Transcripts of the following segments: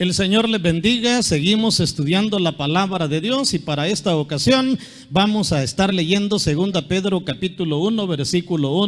El Señor les bendiga. Seguimos estudiando la palabra de Dios y para esta ocasión vamos a estar leyendo 2 Pedro capítulo 1, versículo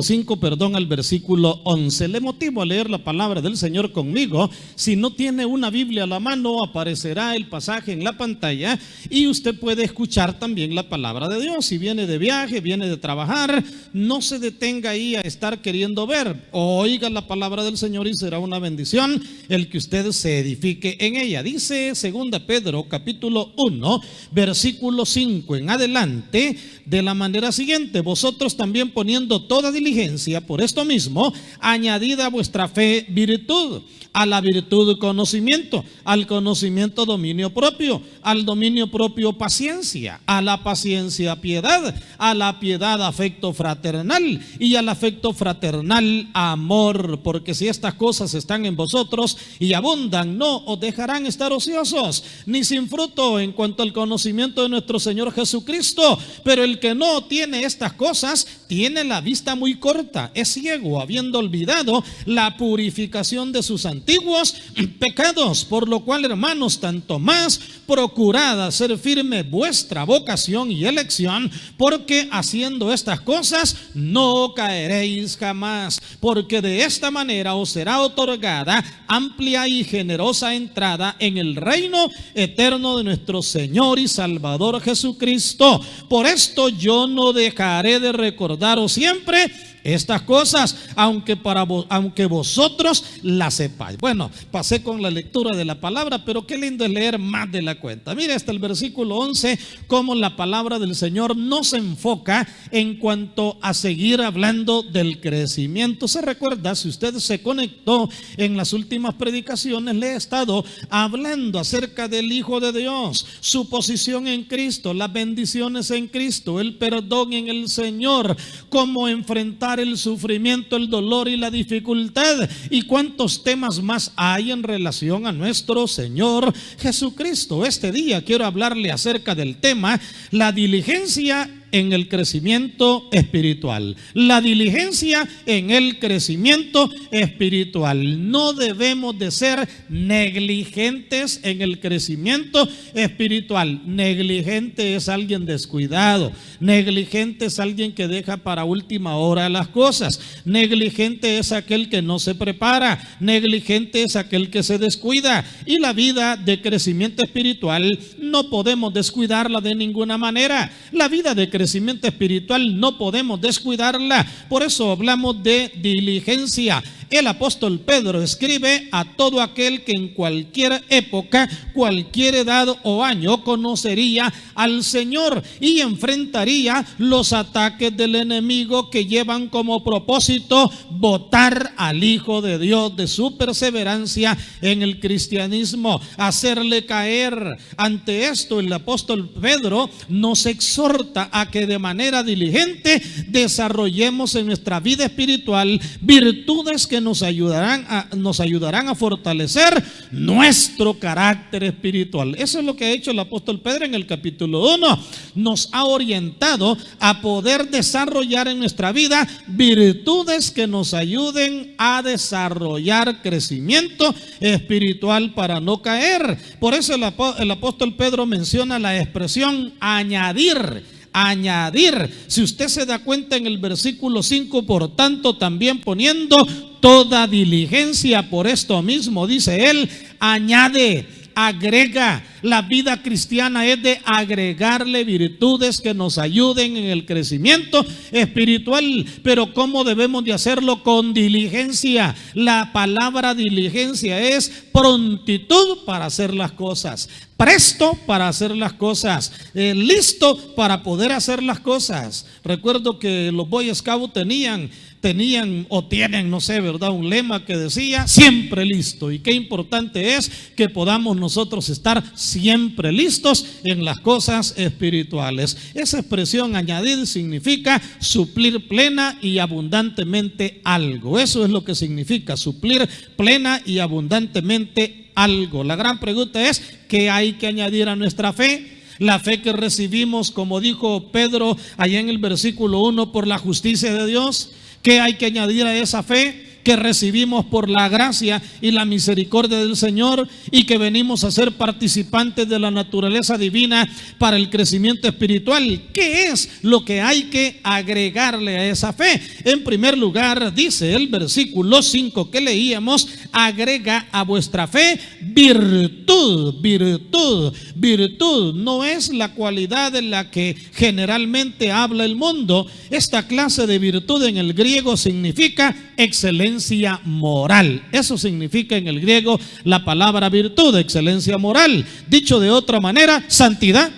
5, al versículo 11. Le motivo a leer la palabra del Señor conmigo. Si no tiene una Biblia a la mano, aparecerá el pasaje en la pantalla y usted puede escuchar también la palabra de Dios. Si viene de viaje, viene de trabajar, no se detenga ahí a estar queriendo ver. Oiga la palabra del Señor y será una bendición el que usted se edifique en ella. Dice 2 Pedro capítulo 1 versículo 5 en adelante de la manera siguiente: vosotros también, poniendo toda diligencia por esto mismo, añadid a vuestra fe virtud, a la virtud conocimiento, al conocimiento dominio propio, al dominio propio paciencia, a la paciencia piedad, a la piedad afecto fraternal y al afecto fraternal amor, porque si estas cosas están en vosotros y abundan, no os dejarán estar ociosos ni sin fruto en cuanto al conocimiento de nuestro Señor Jesucristo. Pero el que no tiene estas cosas tiene la vista muy corta, es ciego, habiendo olvidado la purificación de sus antiguos pecados. Por lo cual, hermanos, tanto más procurad hacer firme vuestra vocación y elección, porque haciendo estas cosas no caeréis jamás, porque de esta manera os será otorgada amplia y generosa entrada en el reino eterno de nuestro Señor y Salvador Jesucristo. Por esto yo no dejaré de recordaros siempre estas cosas, aunque vosotros las sepáis. Bueno, pasé con la lectura de la palabra, pero qué lindo es leer más de la cuenta. Mire hasta el versículo 11 cómo la palabra del Señor nos enfoca en cuanto a seguir hablando del crecimiento. Se recuerda, si usted se conectó en las últimas predicaciones, le he estado hablando acerca del Hijo de Dios, su posición en Cristo, las bendiciones en Cristo, el perdón en el Señor, cómo enfrentar el sufrimiento, el dolor y la dificultad, y cuántos temas más hay en relación a nuestro Señor Jesucristo. Este día quiero hablarle acerca del tema la diligencia en el crecimiento espiritual. La diligencia en el crecimiento espiritual. No debemos de ser negligentes en el crecimiento espiritual. Negligente es alguien descuidado. Negligente es alguien que deja para última hora las cosas. Negligente es aquel que no se prepara. Negligente es aquel que se descuida. Y la vida de crecimiento espiritual no podemos descuidarla de ninguna manera. La vida de crecimiento espiritual no podemos descuidarla. Por eso hablamos de diligencia. El apóstol Pedro escribe a todo aquel que en cualquier época, cualquier edad o año conocería al Señor y enfrentaría los ataques del enemigo que llevan como propósito botar al Hijo de Dios de su perseverancia en el cristianismo, hacerle caer. Ante esto, el apóstol Pedro nos exhorta a que de manera diligente desarrollemos en nuestra vida espiritual virtudes que nos ayudarán a fortalecer nuestro carácter espiritual. Eso es lo que ha hecho el apóstol Pedro en el capítulo 1. Nos ha orientado a poder desarrollar en nuestra vida virtudes que nos ayuden a desarrollar crecimiento espiritual para no caer. Por eso el apóstol Pedro menciona la expresión añadir. Si usted se da cuenta en el versículo 5, por tanto también poniendo toda diligencia por esto mismo, dice él, añade, agrega. La vida cristiana es de agregarle virtudes que nos ayuden en el crecimiento espiritual. Pero ¿cómo debemos de hacerlo? Con diligencia. La palabra diligencia es prontitud para hacer las cosas, presto para hacer las cosas, listo para poder hacer las cosas. Recuerdo que los Boy Scouts tenían o tienen, no sé, ¿verdad?, un lema que decía siempre listo. Y qué importante es que podamos nosotros estar siempre listos en las cosas espirituales. Esa expresión añadir significa suplir plena y abundantemente algo. Eso es lo que significa suplir plena y abundantemente algo. La gran pregunta es, ¿qué hay que añadir a nuestra fe? La fe que recibimos, como dijo Pedro allá en el versículo 1, por la justicia de Dios. ¿Qué hay que añadir a esa fe? que recibimos por la gracia y la misericordia del Señor y que venimos a ser participantes de la naturaleza divina para el crecimiento espiritual. ¿Qué es lo que hay que agregarle a esa fe? En primer lugar, dice el versículo 5 que leíamos: agrega a vuestra fe virtud. Virtud no es la cualidad de la que generalmente habla el mundo. Esta clase de virtud en el griego significa excelencia moral. Eso significa en el griego la palabra virtud, excelencia moral. Dicho de otra manera, santidad.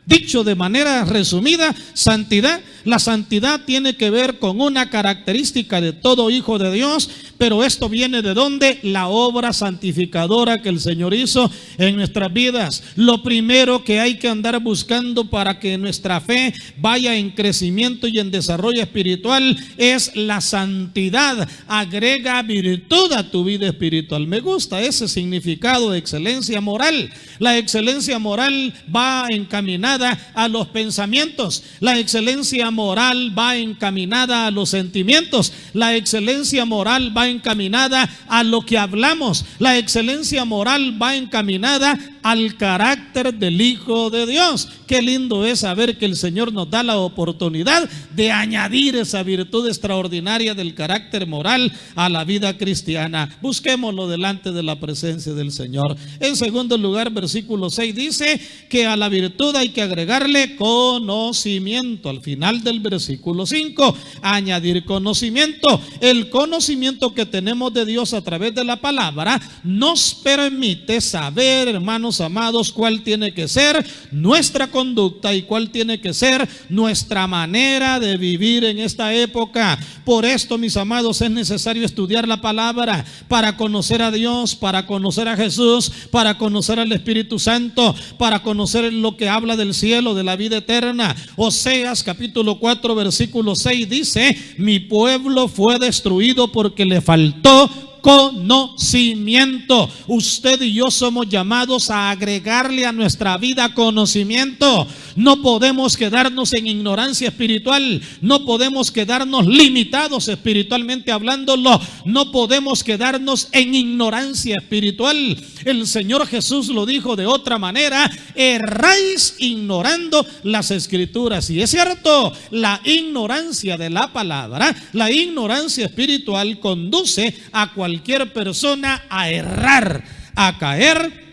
Dicho de manera resumida, santidad. La santidad tiene que ver con una característica de todo hijo de Dios, pero esto viene de ¿dónde? La obra santificadora que el Señor hizo en nuestras vidas. Lo primero que hay que andar buscando para que nuestra fe vaya en crecimiento y en desarrollo espiritual es la santidad. Agrega virtud a tu vida espiritual. Me gusta ese significado de excelencia moral. La excelencia moral va encaminada a los pensamientos. La excelencia moral va encaminada a los sentimientos. La excelencia moral va encaminada a lo que hablamos. La excelencia moral va encaminada al carácter del Hijo de Dios. Qué lindo es saber que el Señor nos da la oportunidad de añadir esa virtud extraordinaria del carácter moral a la vida cristiana. Busquémoslo delante de la presencia del Señor. En segundo lugar, versículo 6 dice que a la virtud hay que agregarle conocimiento. Al final del versículo 5, añadir conocimiento. El conocimiento que tenemos de Dios a través de la palabra nos permite saber, hermanos amados, cuál tiene que ser nuestra conducta y cuál tiene que ser nuestra manera de vivir en esta época. Por esto, mis amados, es necesario estudiar la palabra para conocer a Dios, para conocer a Jesús, para conocer al Espíritu Santo, para conocer lo que habla del cielo, de la vida eterna. Oseas capítulo 4 versículo 6 dice: mi pueblo fue destruido porque le faltó conocimiento. Usted y yo somos llamados a agregarle a nuestra vida conocimiento. No podemos quedarnos en ignorancia espiritual. No podemos quedarnos limitados espiritualmente hablándolo. No podemos quedarnos en ignorancia espiritual. El Señor Jesús lo dijo de otra manera: erráis ignorando las Escrituras. Y es cierto, la ignorancia de la palabra, la ignorancia espiritual conduce a cualquier persona a errar, a caer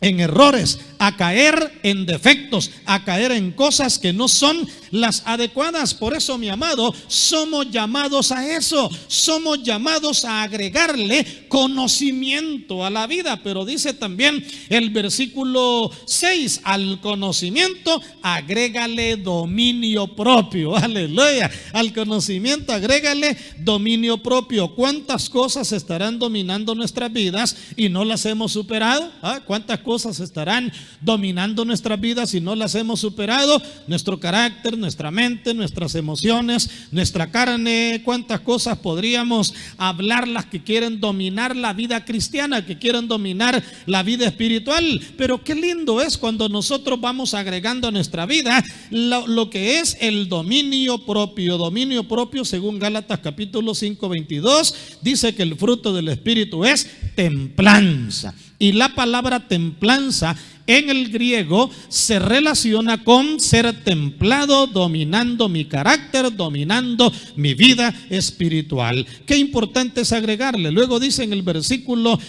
en errores, a caer en defectos, a caer en cosas que no son las adecuadas. Por eso, mi amado, somos llamados a eso. Somos llamados a agregarle conocimiento a la vida. Pero dice también el versículo 6, al conocimiento agrégale dominio propio. Aleluya. Al conocimiento agrégale dominio propio. ¿Cuántas cosas estarán dominando nuestras vidas y no las hemos superado? ¿Cuántas cosas estarán dominando nuestras vidas y no las hemos superado? Nuestro carácter, nuestra mente, nuestras emociones, nuestra carne. ¿Cuántas cosas podríamos hablar las que quieren dominar la vida cristiana, que quieren dominar la vida espiritual? Pero qué lindo es cuando nosotros vamos agregando a nuestra vida lo que es el dominio propio. Dominio propio, según Gálatas capítulo 5, 22, dice que el fruto del Espíritu es templanza. Y la palabra templanza en el griego se relaciona con ser templado, dominando mi carácter, dominando mi vida espiritual. Qué importante es agregarle. Luego dice en el versículo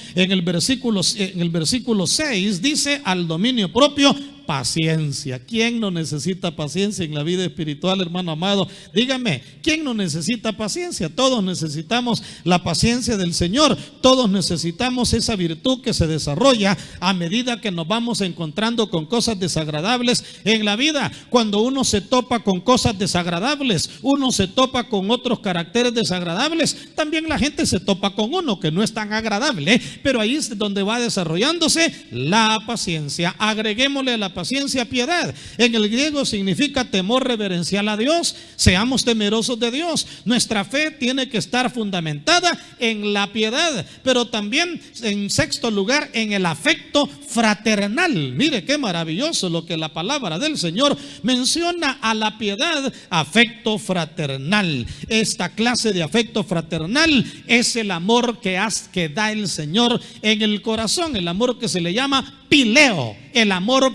6, dice al dominio propio paciencia. ¿Quién no necesita paciencia en la vida espiritual, hermano amado? Dígame, ¿quién no necesita paciencia? Todos necesitamos la paciencia del Señor. Todos necesitamos esa virtud que se desarrolla a medida que nos vamos encontrando con cosas desagradables en la vida. Cuando uno se topa con cosas desagradables, uno se topa con otros caracteres desagradables, también la gente se topa con uno que no es tan agradable, pero ahí es donde va desarrollándose la paciencia. Agreguémosle a la paciencia, piedad. En el griego significa temor reverencial a Dios. Seamos temerosos de Dios. Nuestra fe tiene que estar fundamentada en la piedad, pero también, en sexto lugar, en el afecto fraternal. Mire qué maravilloso lo que la palabra del Señor menciona a la piedad, afecto fraternal. Esta clase de afecto fraternal es el amor que da el Señor en el corazón, el amor que se le llama pileo, el amor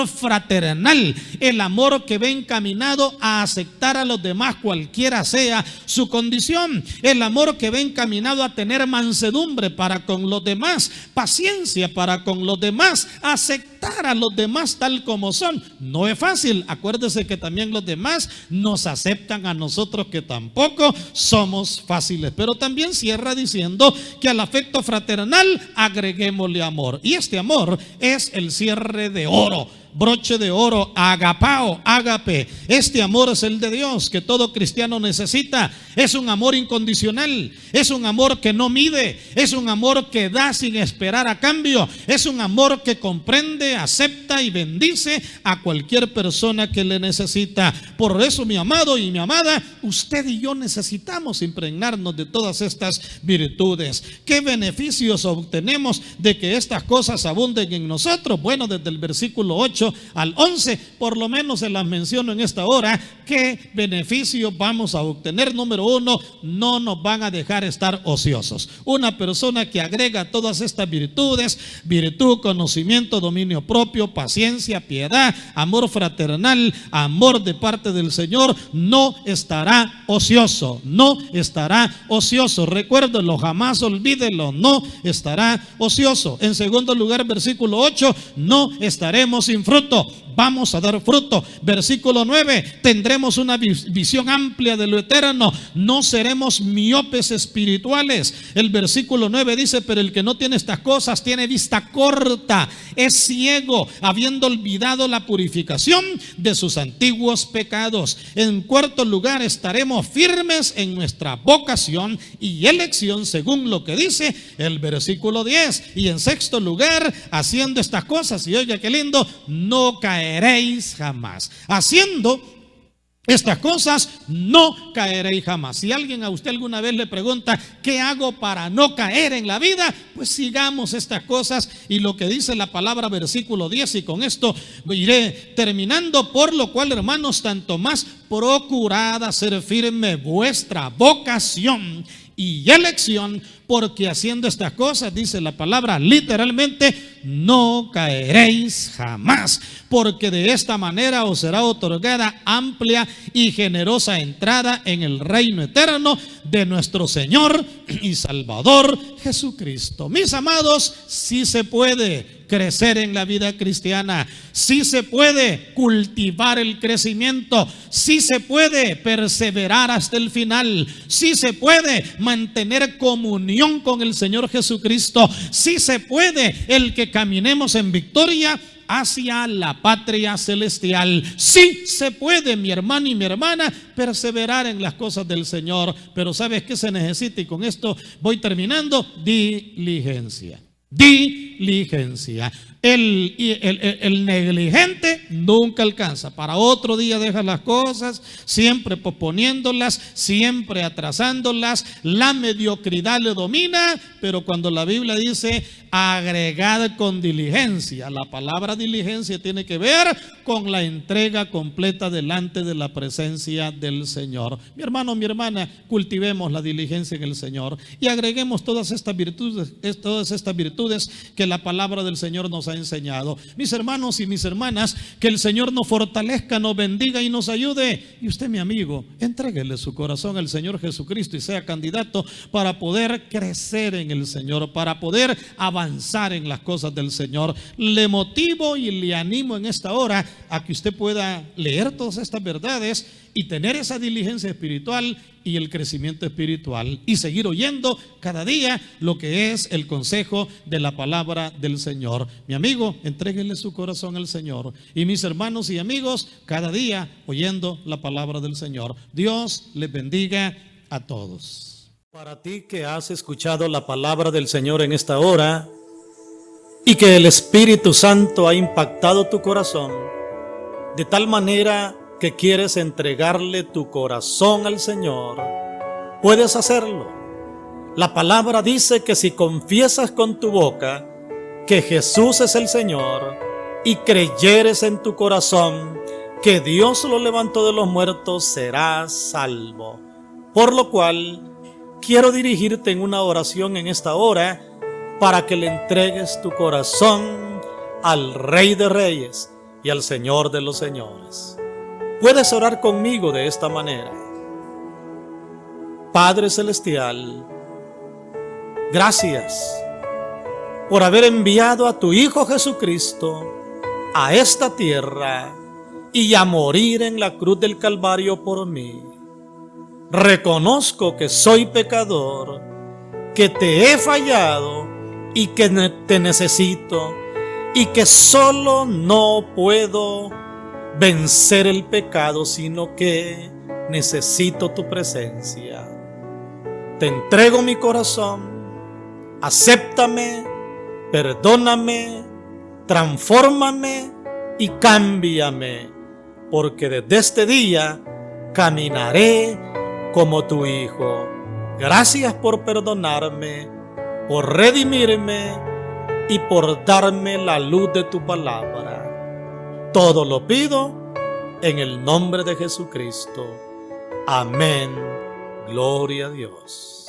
fraternal, el amor que va encaminado a aceptar a los demás cualquiera sea su condición, el amor que va encaminado a tener mansedumbre para con los demás, paciencia para con los demás, aceptar a los demás tal como son. No es fácil, acuérdese que también los demás nos aceptan a nosotros, que tampoco somos fáciles. Pero también cierra diciendo que al afecto fraternal agreguémosle amor. Y este amor es el cierre de oro, broche de oro, agapao, ágape. Este amor es el de Dios que todo cristiano necesita. Es un amor incondicional, es un amor que no mide, es un amor que da sin esperar a cambio, es un amor que comprende, acepta y bendice a cualquier persona que le necesita. Por eso, mi amado y mi amada, usted y yo necesitamos impregnarnos de todas estas virtudes. ¿Qué beneficios obtenemos de que estas cosas abunden en nosotros? Bueno, desde el versículo 8 al 11, por lo menos se las menciono en esta hora. ¿Qué beneficios vamos a obtener? Número uno, no nos van a dejar estar ociosos. Una persona que agrega todas estas virtudes, virtud, conocimiento, dominio propio, paciencia, piedad, amor fraternal, amor de parte del Señor, no estará ocioso, no estará ocioso. Recuérdenlo, jamás olvídenlo, no estará ocioso. En segundo lugar, versículo 8, no estaremos sin fruto, vamos a dar fruto. Versículo 9, tendremos una visión amplia de lo eterno, no seremos miopes espirituales. El versículo 9 dice: pero el que no tiene estas cosas tiene vista corta, es ciego, habiendo olvidado la purificación de sus antiguos pecados. En cuarto lugar, estaremos firmes en nuestra vocación y elección, según lo que dice el versículo 10. Y en sexto lugar, haciendo estas cosas, y oiga qué lindo, no caeréis jamás. Haciendo estas cosas no caeréis jamás. Si alguien a usted alguna vez le pregunta ¿qué hago para no caer en la vida? Pues sigamos estas cosas y lo que dice la palabra, versículo 10, y con esto iré terminando: por lo cual, hermanos, tanto más procurad hacer firme vuestra vocación y elección, porque haciendo estas cosas, dice la palabra literalmente, no caeréis jamás, porque de esta manera os será otorgada amplia y generosa entrada en el reino eterno de nuestro Señor y Salvador Jesucristo. Mis amados, sí se puede crecer en la vida cristiana, sí se puede cultivar el crecimiento, sí se puede perseverar hasta el final, sí se puede mantener comunión con el Señor Jesucristo, sí se puede el que caminemos en victoria hacia la patria celestial. Sí se puede, mi hermano y mi hermana, perseverar en las cosas del Señor, pero ¿sabes qué se necesita? Y con esto voy terminando: diligencia. Diligencia. El negligente nunca alcanza. Para otro día deja las cosas, siempre posponiéndolas, siempre atrasándolas. La mediocridad le domina, pero cuando la Biblia dice agregad con diligencia, la palabra diligencia tiene que ver con la entrega completa delante de la presencia del Señor. Mi hermano, mi hermana, cultivemos la diligencia en el Señor y agreguemos todas estas virtudes que la palabra del Señor nos ha enseñado. Mis hermanos y mis hermanas, que el Señor nos fortalezca, nos bendiga y nos ayude. Y usted, mi amigo, entréguele su corazón al Señor Jesucristo y sea candidato para poder crecer en el Señor, para poder avanzar en las cosas del Señor. Le motivo y le animo en esta hora a que usted pueda leer todas estas verdades y tener esa diligencia espiritual y el crecimiento espiritual y seguir oyendo cada día lo que es el consejo de la palabra del Señor. Mi amigo, entréguele su corazón al Señor, y mis hermanos y amigos, cada día oyendo la palabra del Señor. Dios les bendiga a todos. Para ti que has escuchado la palabra del Señor en esta hora, y que el Espíritu Santo ha impactado tu corazón de tal manera que quieres entregarle tu corazón al Señor, puedes hacerlo. La palabra dice que si confiesas con tu boca que Jesús es el Señor y creyeres en tu corazón que Dios lo levantó de los muertos, serás salvo. Por lo cual, quiero dirigirte en una oración en esta hora para que le entregues tu corazón al Rey de Reyes y al Señor de los Señores. Puedes orar conmigo de esta manera. Padre Celestial, gracias por haber enviado a tu Hijo Jesucristo a esta tierra y a morir en la cruz del Calvario por mí. Reconozco que soy pecador, que te he fallado y que te necesito, y que solo no puedo vencer el pecado, sino que necesito tu presencia. Te entrego mi corazón, acéptame, perdóname, transfórmame y cámbiame, porque desde este día caminaré como tu Hijo. Gracias por perdonarme, por redimirme y por darme la luz de tu palabra. Todo lo pido en el nombre de Jesucristo. Amén. Gloria a Dios.